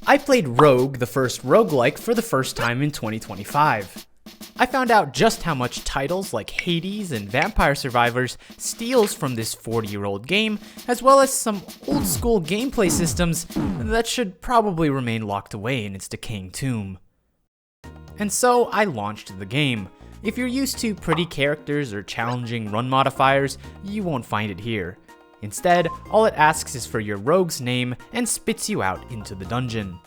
I played Rogue, the first roguelike, for the first time in 2025. I found out just how much titles like Hades and Vampire Survivors steals from this 40-year-old game, as well as some old-school gameplay systems that should probably remain locked away in its decaying tomb. And so I launched the game. If you're used to pretty characters or challenging run modifiers, you won't find it here. Instead, all it asks is for your rogue's name and spits you out into the dungeon.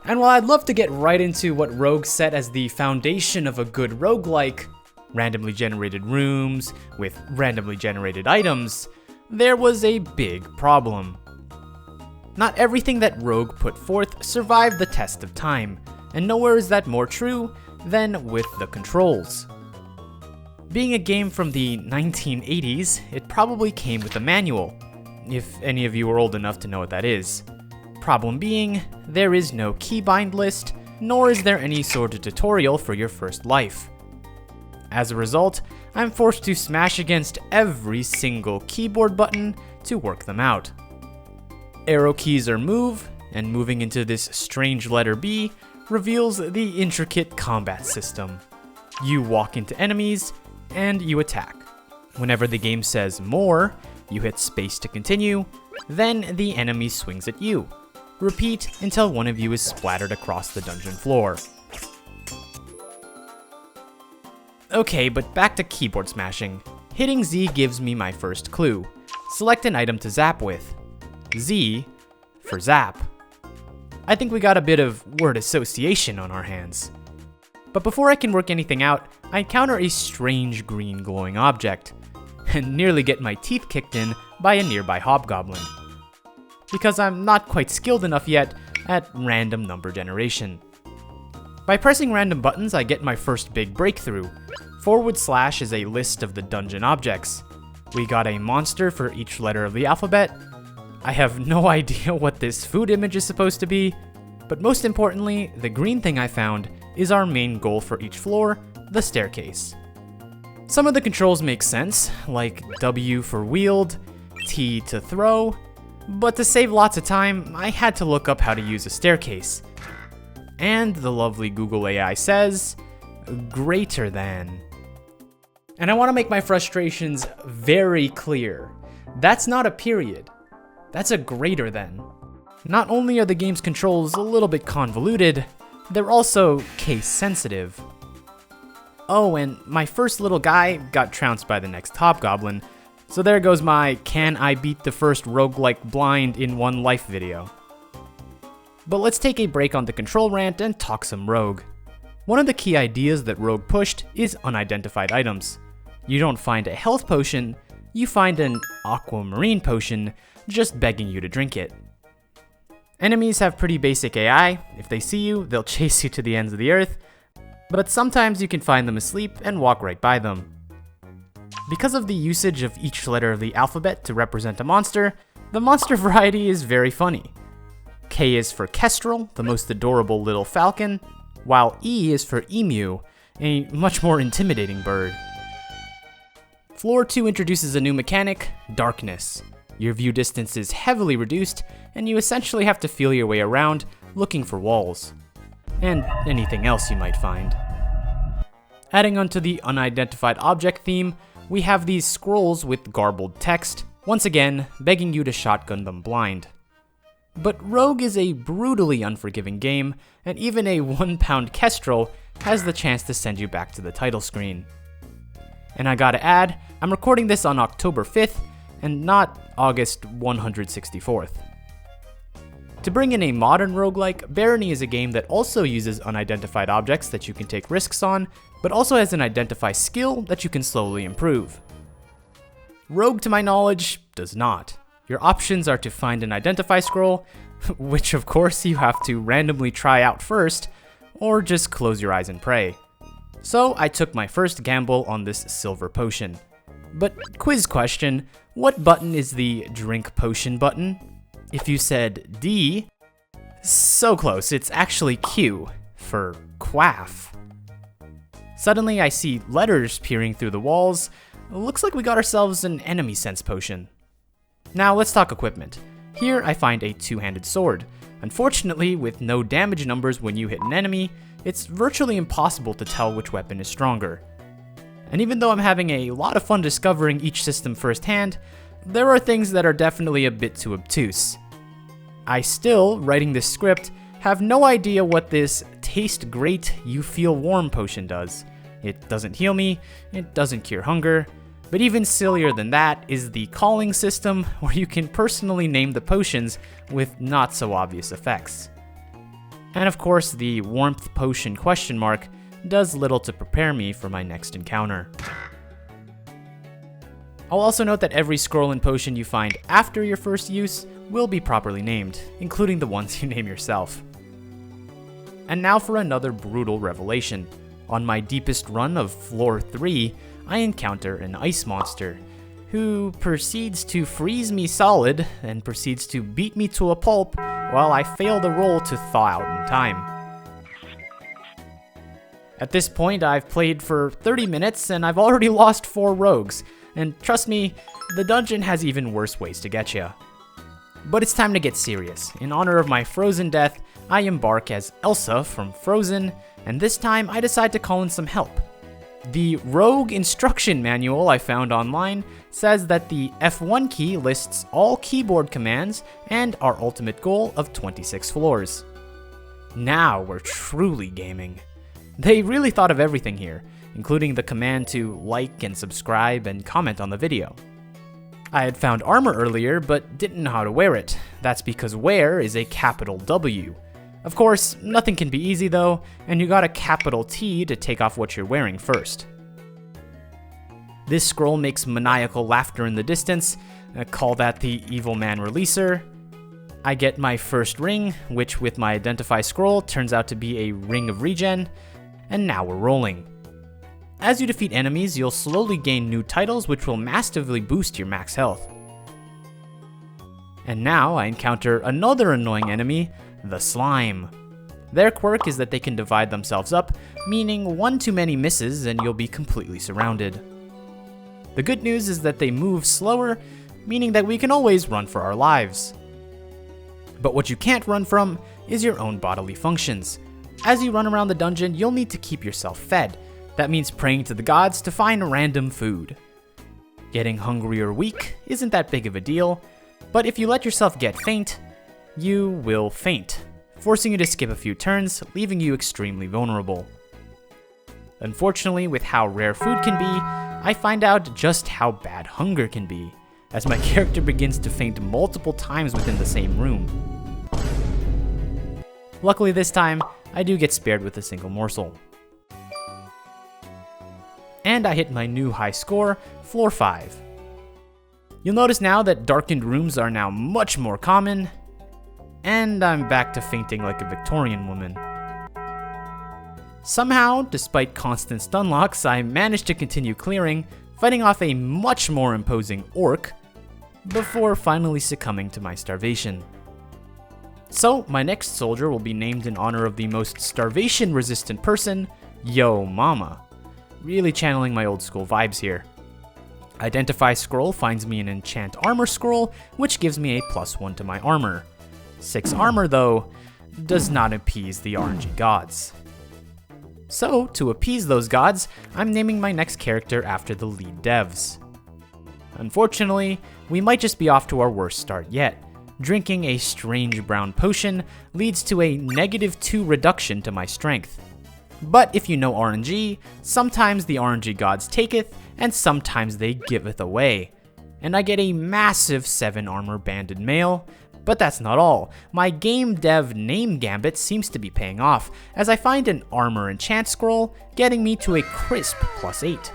And while I'd love to get right into what Rogue set as the foundation of a good roguelike, randomly generated rooms with randomly generated items, there was a big problem. Not everything that Rogue put forth survived the test of time, and nowhere is that more true than with the controls. Being a game from the 1980s, it probably came with a manual, if any of you are old enough to know what that is. Problem being, there is no keybind list, nor is there any sort of tutorial for your first life. As a result, I'm forced to smash against every single keyboard button to work them out. Arrow keys are move, and moving into this strange letter B reveals the intricate combat system. You walk into enemies, and you attack. Whenever the game says more, you hit space to continue, then the enemy swings at you. Repeat until one of you is splattered across the dungeon floor. Okay, but back to keyboard smashing. Hitting Z gives me my first clue. Select an item to zap with. Z for zap. I think we got a bit of word association on our hands. But before I can work anything out, I encounter a strange green glowing object, and nearly get my teeth kicked in by a nearby hobgoblin. Because I'm not quite skilled enough yet at random number generation. By pressing random buttons, I get my first big breakthrough. / is a list of the dungeon objects. We got a monster for each letter of the alphabet. I have no idea what this food image is supposed to be, but most importantly, the green thing I found is our main goal for each floor, the staircase. Some of the controls make sense, like W for wield, T to throw, but to save lots of time, I had to look up how to use a staircase. And the lovely Google AI says, greater than. And I want to make my frustrations very clear. That's not a period. That's a greater than. Not only are the game's controls a little bit convoluted, they're also case sensitive. Oh, and my first little guy got trounced by the next hobgoblin, so there goes my can I beat the first roguelike blind in one life video. But let's take a break on the control rant and talk some Rogue. One of the key ideas that Rogue pushed is unidentified items. You don't find a health potion, you find an aquamarine potion just begging you to drink it. Enemies have pretty basic AI. If they see you, they'll chase you to the ends of the earth, but sometimes you can find them asleep and walk right by them. Because of the usage of each letter of the alphabet to represent a monster, the monster variety is very funny. K is for kestrel, the most adorable little falcon, while E is for emu, a much more intimidating bird. Floor 2 introduces a new mechanic, darkness. Your view distance is heavily reduced, and you essentially have to feel your way around, looking for walls. And anything else you might find. Adding onto the unidentified object theme, we have these scrolls with garbled text, once again, begging you to shotgun them blind. But Rogue is a brutally unforgiving game, and even a 1-pound kestrel has the chance to send you back to the title screen. And I gotta add, I'm recording this on October 5th, and not August 164th. To bring in a modern roguelike, Barony is a game that also uses unidentified objects that you can take risks on, but also has an identify skill that you can slowly improve. Rogue, to my knowledge, does not. Your options are to find an identify scroll, which of course you have to randomly try out first, or just close your eyes and pray. So I took my first gamble on this silver potion. But quiz question, what button is the drink potion button? If you said D, so close, it's actually Q, for quaff. Suddenly I see letters peering through the walls. Looks like we got ourselves an enemy sense potion. Now let's talk equipment. Here I find a two-handed sword. Unfortunately, with no damage numbers when you hit an enemy, it's virtually impossible to tell which weapon is stronger. And even though I'm having a lot of fun discovering each system firsthand, there are things that are definitely a bit too obtuse. I still, writing this script, have no idea what this taste great, you feel warm potion does. It doesn't heal me, it doesn't cure hunger, but even sillier than that is the calling system where you can personally name the potions with not so obvious effects. And of course, the warmth potion ? Does little to prepare me for my next encounter. I'll also note that every scroll and potion you find after your first use will be properly named, including the ones you name yourself. And now for another brutal revelation. On my deepest run of floor 3, I encounter an ice monster, who proceeds to freeze me solid and proceeds to beat me to a pulp while I fail the roll to thaw out in time. At this point, I've played for 30 minutes and I've already lost 4 rogues, and trust me, the dungeon has even worse ways to get ya. But it's time to get serious. In honor of my Frozen death, I embark as Elsa from Frozen, and this time I decide to call in some help. The rogue instruction manual I found online says that the F1 key lists all keyboard commands and our ultimate goal of 26 floors. Now we're truly gaming. They really thought of everything here, including the command to like and subscribe and comment on the video. I had found armor earlier, but didn't know how to wear it. That's because wear is a capital W. Of course, nothing can be easy though, and you got a capital T to take off what you're wearing first. This scroll makes maniacal laughter in the distance, call that the evil man releaser. I get my first ring, which with my identify scroll turns out to be a ring of regen, and now we're rolling. As you defeat enemies, you'll slowly gain new titles which will massively boost your max health. And now I encounter another annoying enemy, the slime. Their quirk is that they can divide themselves up, meaning one too many misses and you'll be completely surrounded. The good news is that they move slower, meaning that we can always run for our lives. But what you can't run from is your own bodily functions. As you run around the dungeon, you'll need to keep yourself fed. That means praying to the gods to find random food. Getting hungry or weak isn't that big of a deal, but if you let yourself get faint, you will faint, forcing you to skip a few turns, leaving you extremely vulnerable. Unfortunately, with how rare food can be, I find out just how bad hunger can be, as my character begins to faint multiple times within the same room. Luckily this time, I do get spared with a single morsel. And I hit my new high score, floor 5. You'll notice now that darkened rooms are now much more common, and I'm back to fainting like a Victorian woman. Somehow, despite constant stun locks, I managed to continue clearing, fighting off a much more imposing orc, before finally succumbing to my starvation. So, my next soldier will be named in honor of the most starvation-resistant person, Yo Mama. Really channeling my old school vibes here. Identify scroll finds me an enchant armor scroll, which gives me a +1 to my armor. 6 armor, though, does not appease the RNG gods. So, to appease those gods, I'm naming my next character after the lead devs. Unfortunately, we might just be off to our worst start yet. Drinking a strange brown potion leads to a -2 reduction to my strength. But if you know RNG, sometimes the RNG gods taketh, and sometimes they giveth away. And I get a massive 7 armor banded male, but that's not all. My game dev name gambit seems to be paying off, as I find an armor enchant scroll, getting me to a crisp +8.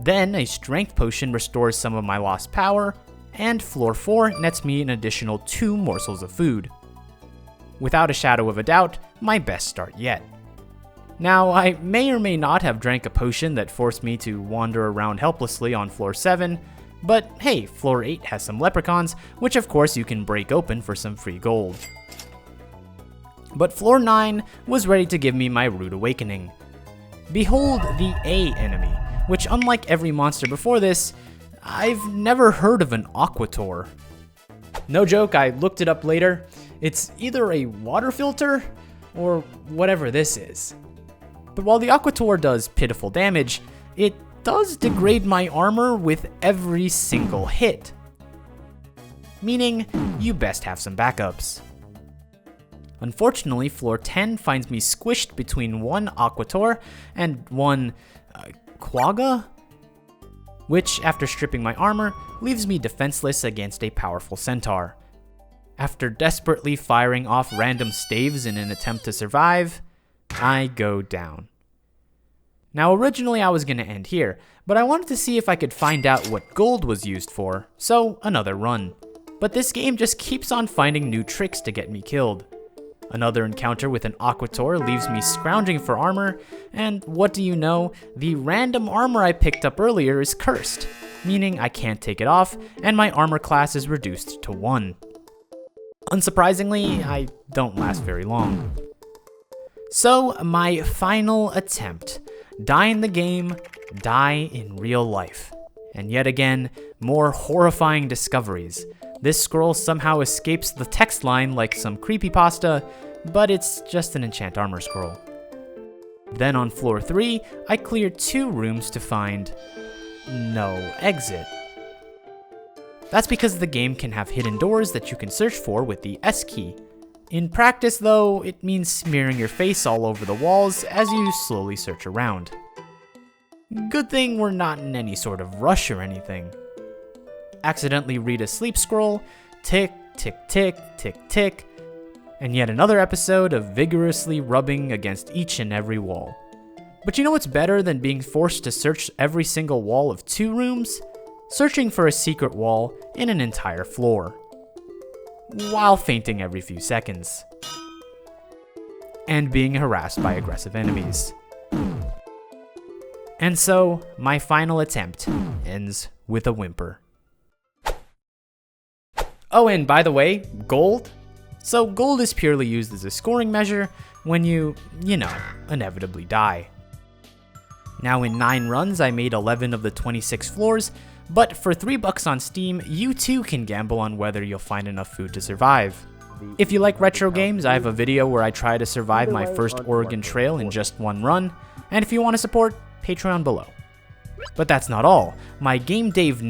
Then a strength potion restores some of my lost power, and floor 4 nets me an additional 2 morsels of food. Without a shadow of a doubt, my best start yet. Now, I may or may not have drank a potion that forced me to wander around helplessly on floor 7, but hey, floor 8 has some leprechauns, which of course you can break open for some free gold. But floor 9 was ready to give me my rude awakening. Behold the A enemy, which unlike every monster before this, I've never heard of an Aquator. No joke, I looked it up later. It's either a water filter or whatever this is. But while the Aquator does pitiful damage, it does degrade my armor with every single hit. Meaning, you best have some backups. Unfortunately, floor 10 finds me squished between one Aquator and one Quagga, which, after stripping my armor, leaves me defenseless against a powerful centaur. After desperately firing off random staves in an attempt to survive, I go down. Now originally I was going to end here, but I wanted to see if I could find out what gold was used for, so another run. But this game just keeps on finding new tricks to get me killed. Another encounter with an Aquator leaves me scrounging for armor, and what do you know, the random armor I picked up earlier is cursed, meaning I can't take it off, and my armor class is reduced to 1. Unsurprisingly, I don't last very long. So, my final attempt. Die in the game, die in real life. And yet again, more horrifying discoveries. This scroll somehow escapes the text line like some creepypasta, but it's just an enchant armor scroll. Then on floor 3, I cleared 2 rooms to find no exit. That's because the game can have hidden doors that you can search for with the S key. In practice though, it means smearing your face all over the walls as you slowly search around. Good thing we're not in any sort of rush or anything. Accidentally read a sleep scroll, tick, tick, tick, tick, tick, and yet another episode of vigorously rubbing against each and every wall. But you know what's better than being forced to search every single wall of 2 rooms? Searching for a secret wall in an entire floor, while fainting every few seconds, and being harassed by aggressive enemies. And so, my final attempt ends with a whimper. Oh, and by the way, gold? So gold is purely used as a scoring measure when you know, inevitably die. Now in 9 runs, I made 11 of the 26 floors, but for $3 on Steam, you too can gamble on whether you'll find enough food to survive. If you like retro games, I have a video where I try to survive my first Oregon Trail in just 1 run, and if you want to support, Patreon below. But that's not all. My Game Dave